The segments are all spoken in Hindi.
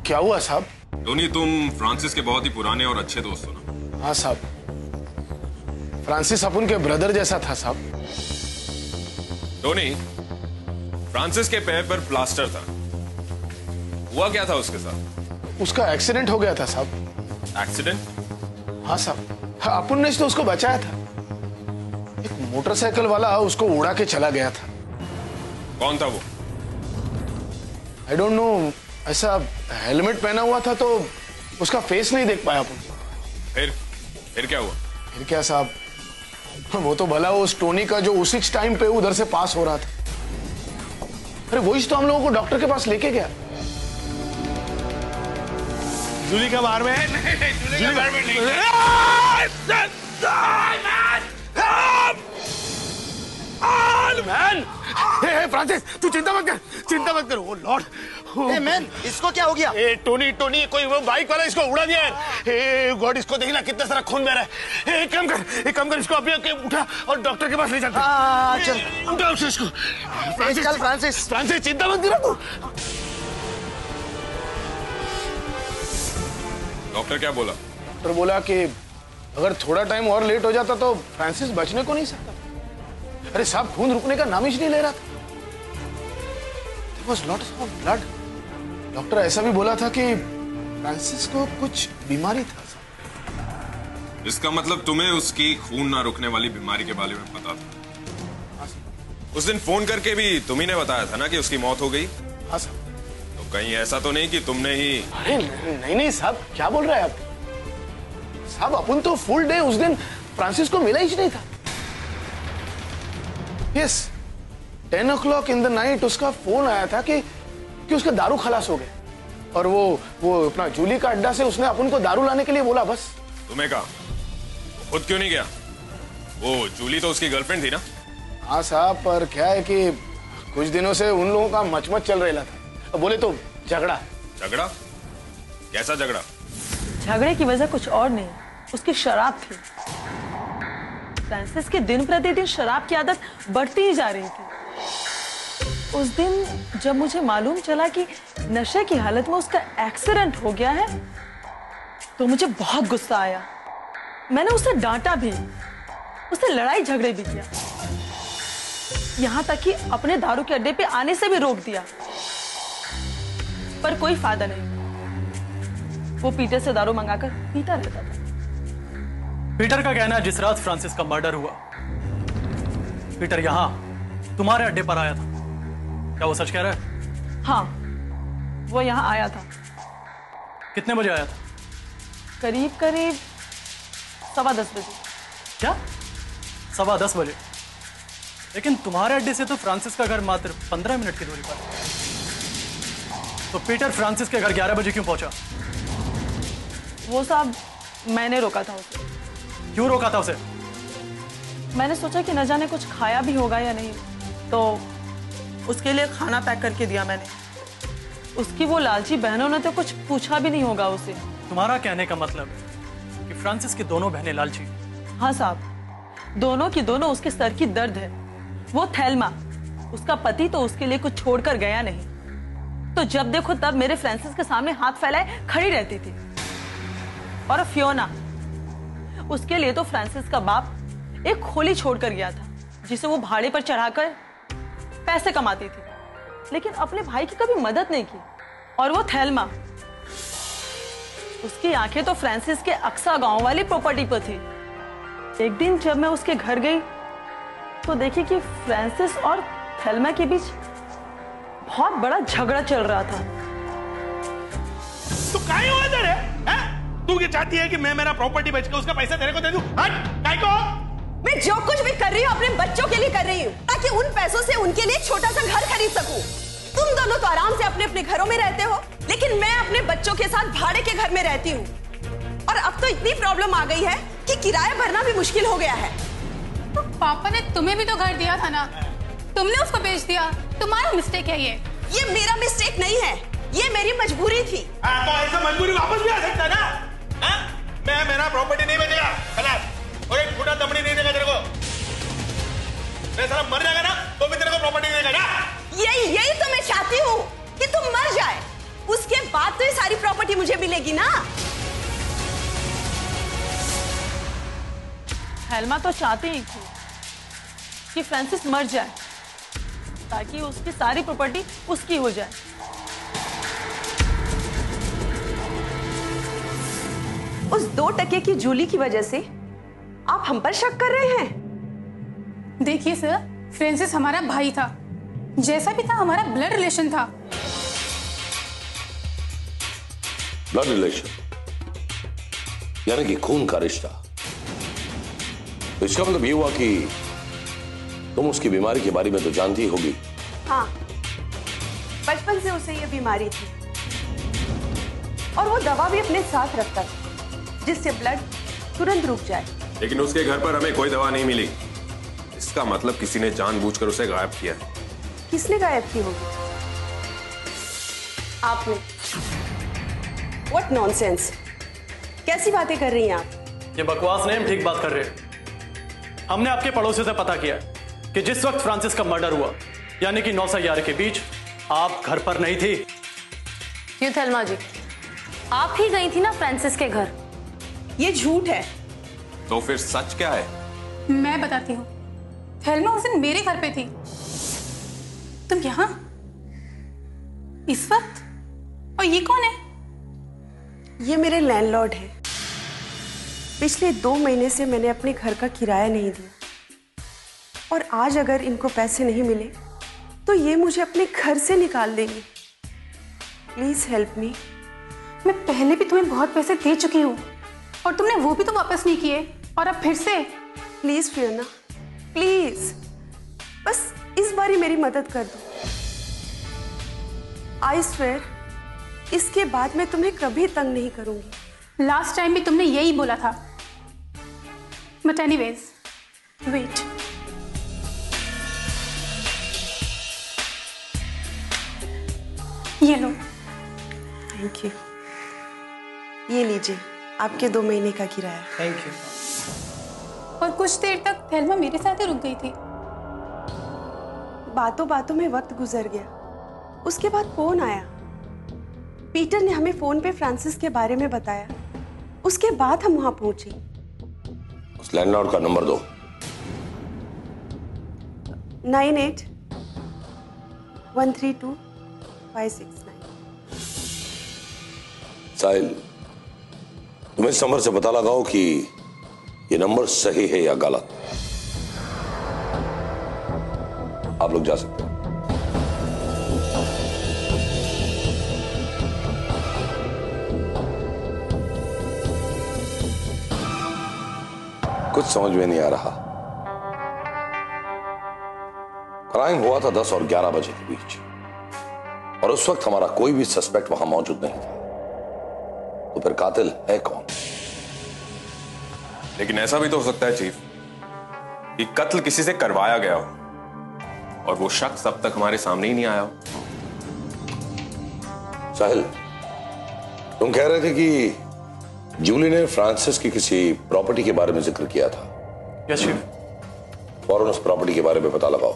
क्या हुआ साहब? टोनी, तुम फ्रांसिस के बहुत ही पुराने और अच्छे दोस्त हो ना? हाँ साहब, फ्रांसिस अपन के ब्रदर जैसा था साहब। टोनी, फ्रांसिस के पैर पर प्लास्टर था, हुआ क्या था उसके साथ? उसका एक्सीडेंट हो गया था साहब। एक्सीडेंट? हाँ साहब, अपन ने तो उसको बचाया था। एक मोटरसाइकिल वाला उसको उड़ा के चला गया था। कौन था वो? आई डोंट नो, ऐसा हेलमेट पहना हुआ था तो उसका फेस नहीं देख पाया अपन। फिर क्या हुआ? फिर क्या साहब, वो तो भला उस टोनी का जो उसी टाइम पे उधर से पास हो रहा था। अरे वही तो हम लोगों को डॉक्टर के पास लेके गया। जूली का बाहर में है? नहीं, जूली का बाहर में नहीं। मैन, फ्रांसिस तू चिंता मत कर। ओ लॉर्ड, मैन इसको क्या हो गया? टोनी कोई वो बाइक वाला इसको उड़ा दिया है। गॉड, इसको देखना कितना सारा खून बह रहा है। एक काम कर इसको अभी उठा और डॉक्टर के पास ले जाते हैं। चल उठा इसको। फ्रांसिस चिंता मत कर तू। डॉक्टर क्या बोला? डॉक्टर बोला कि अगर थोड़ा टाइम और लेट हो जाता तो फ्रांसिस बचने को नहीं सकता। अरे साहब, खून रुकने का नाम ही नहीं ले रहा था। There was lots of blood. Doctor ऐसा भी बोला था कि फ्रांसिस को कुछ बीमारी था। इसका मतलब तुम्हें उसकी खून ना रुकने वाली बीमारी के बारे में पता था? उस दिन फोन करके भी तुम्ही ने बताया था ना कि उसकी मौत हो गई? हाँ साहब। तो कहीं ऐसा तो नहीं कि तुमने ही? अरे नहीं साहब, क्या बोल रहे हैं आप साहब? अपन तो फुल डे उस दिन फ्रांसिस को मिला ही नहीं था। Yes, 10 o'clock in the night उसका फोन आया था कि उसका दारू खलास हो गया और वो अपना जूली का अड्डा से उसने अपन को दारू लाने के लिए बोला। बस। तुम्हें कहा? खुद क्यों नहीं गया? वो जूली तो उसकी गर्लफ्रेंड थी ना? हाँ साहब, पर क्या है कि कुछ दिनों से उन लोगों का मचमच चल रहा था। बोले तो झगड़ा। कैसा झगड़ा? झगड़े की वजह कुछ और नहीं, उसकी शराब थी। फ्रांसिस की दिन प्रतिदिन शराब की आदत बढ़ती ही जा रही थी। उस दिन जब मुझे मालूम चला कि नशे की हालत में उसका एक्सीडेंट हो गया है तो मुझे बहुत गुस्सा आया। मैंने उसे डांटा भी, उससे लड़ाई झगड़े भी किया, यहां तक कि अपने दारू के अड्डे पे आने से भी रोक दिया, पर कोई फायदा नहीं। वो पीटर से दारू मंगाकर पीता रहता था। पीटर का कहना है जिस रात फ्रांसिस का मर्डर हुआ पीटर यहां तुम्हारे अड्डे पर आया था। क्या वो सच कह रहा है? हाँ, वो यहां आया था। कितने बजे आया था? करीब 10:15 बजे। क्या 10:15 बजे? लेकिन तुम्हारे अड्डे से तो फ्रांसिस का घर मात्र 15 मिनट की दूरी पर है। तो पीटर फ्रांसिस के घर 11 बजे क्यों पहुंचा? वो साहब, मैंने रोका था उसे। क्यों रोका था उसे? मैंने सोचा कि न जाने कुछ खाया भी होगा या नहीं, तो उसके लिए खाना पैक करके दिया मैंने। उसकी वो लालची बहनों ने तो कुछ पूछा भी नहीं होगा उसे। तुम्हारा कहने का मतलब है कि फ्रांसिस की दोनों बहनें लालची? हाँ साहब, दोनों की दोनों उसके सर की दर्द है। वो थेल्मा, उसका पति तो उसके लिए कुछ छोड़कर गया नहीं, तो जब देखो तब मेरे फ्रांसिस के सामने हाथ फैलाए खड़ी रहती थी। और फियोना, उसके लिए तो फ्रांसिस का बाप एक खोली छोड़कर गया था जिसे वो भाड़े पर चढ़ाकर पैसे कमाती थी, लेकिन अपने भाई की कभी मदद नहीं की। और वो थेल्मा, उसकी आंखें तो फ्रांसिस के अक्सा गांव वाली प्रॉपर्टी पर थी। एक दिन जब मैं उसके घर गई तो देखी कि फ्रांसिस और थेल्मा के बीच बहुत बड़ा झगड़ा चल रहा था। तू काहे हुआ तेरे? तू क्या चाहती है कि मैं मेरा प्रॉपर्टी बेच के उसका पैसा तेरे को दे दूं? हट, काहे को? मैं जो कुछ भी कर रही हूँ अपने बच्चों के लिए कर रही हूँ, ताकि उन पैसों से उनके लिए छोटा सा घर खरीद सकूं। तुम दोनों तो आराम से अपने अपने घरों में रहते हो, लेकिन मैं अपने बच्चों के साथ भाड़े के घर में रहती हूँ। और अब तो इतनी प्रॉब्लम आ गई है कि किराया भरना भी मुश्किल हो गया है। तो पापा ने तुम्हें भी तो घर दिया था ना, तुमने उसको बेच दिया। तुम्हारा मिस्टेक है ये मेरा मिस्टेक नहीं है, ये मेरी मजबूरी थी। तो ऐसा मजबूरी वापस भी आ सकता है ना? मैं मेरा प्रॉपर्टी नहीं बेचेगा और एक फुटा दमड़ी नहीं देगा तेरे को। मैं सारा मर जाएगा ना तो भी तेरे को प्रॉपर्टी नहीं देगा ना। यही तो मैं चाहती हूँ कि तुम मर जाए, उसके बाद तो ये सारी मिलेगी ना। हेल्मा तो चाहती ही थी कि फ्रांसिस मर जाए ताकि उसकी सारी प्रॉपर्टी उसकी हो जाए। उस 2 टके की जूली की वजह से आप हम पर शक कर रहे हैं? देखिए सर, फ्रांसिस हमारा भाई था, जैसा भी था हमारा ब्लड रिलेशन था। ब्लड रिलेशन यानी कि खून का रिश्ता। तो इसका मतलब ये हुआ कि तुम उसकी बीमारी के बारे में तो जानती होगी। हाँ, बचपन से उसे ये बीमारी थी और वो दवा भी अपने साथ रखता था जिससे ब्लड तुरंत रुक जाए। लेकिन उसके घर पर हमें कोई दवा नहीं मिली। इसका मतलब किसी ने जानबूझकर उसे गायब किया। किसने गायब की होगी? आपने। What nonsense! कैसी बातें कर रही हैं आप? ये बकवास नहीं, हम ठीक बात कर रहे हैं। हमने आपके पड़ोसी से पता किया कि जिस वक्त फ्रांसिस का मर्डर हुआ यानी कि 9 से 11 के बीच आप घर पर नहीं थी। क्यों थेल्मा जी, आप ही गई थी ना फ्रांसिस के घर। ये झूठ है। तो फिर सच क्या है? मैं बताती हूँ। थेल्मा उस दिन मेरे घर पे थी। तुम यहाँ इस वक्त? और ये कौन है? ये मेरे लैंडलॉर्ड हैं। पिछले 2 महीने से मैंने अपने घर का किराया नहीं दिया और आज अगर इनको पैसे नहीं मिले तो ये मुझे अपने घर से निकाल देंगे। Please help me. मैं पहले भी तुम्हें बहुत पैसे दे चुकी हूँ और तुमने वो भी तो वापस नहीं किए, और अब फिर से। प्लीज फियोना, प्लीज बस इस बार ही मेरी मदद कर दो। आई स्वेयर इसके बाद मैं तुम्हें कभी तंग नहीं करूंगी। लास्ट टाइम भी तुमने यही बोला था। But anyways, wait. ये लो। Thank you. ये लीजिए आपके 2 महीने का किराया। Thank you. और कुछ देर तक थेल्मा मेरे साथ ही रुक गई थी। बातों बातों में वक्त गुजर गया। उसके बाद फोन आया। पीटर ने हमें फोन पे फ्रांसिस के बारे में बताया। उसके बाद हम वहां पहुंचे। उस लैंडलॉर्ड का नंबर दो। 98-132-569। साहिल, तुम इस नंबर से पता लगाओ कि ये नंबर सही है या गलत। आप लोग जा सकते हैं। कुछ समझ में नहीं आ रहा। क्राइम हुआ था 10 और 11 बजे के बीच और उस वक्त हमारा कोई भी सस्पेक्ट वहां मौजूद नहीं था। तो फिर कातिल है कौन? लेकिन ऐसा भी तो हो सकता है चीफ कि कत्ल किसी से करवाया गया हो और वो शख्स अब तक हमारे सामने ही नहीं आया हो। साहिल, तुम कह रहे थे कि जूली ने फ्रांसिस की किसी प्रॉपर्टी के बारे में जिक्र किया था। Yes chief. फौरन उस प्रॉपर्टी के बारे में पता लगाओ।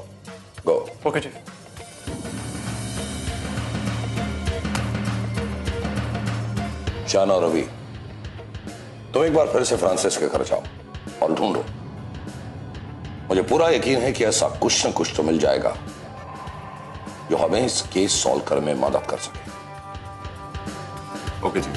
गो। Okay chief. शाना और रवि, तुम एक बार फिर से फ्रांसिस के घर जाओ और ढूंढो। मुझे पूरा यकीन है कि ऐसा कुछ न कुछ तो मिल जाएगा जो हमें इस केस सॉल्व करने में मदद कर सके। ओके जी।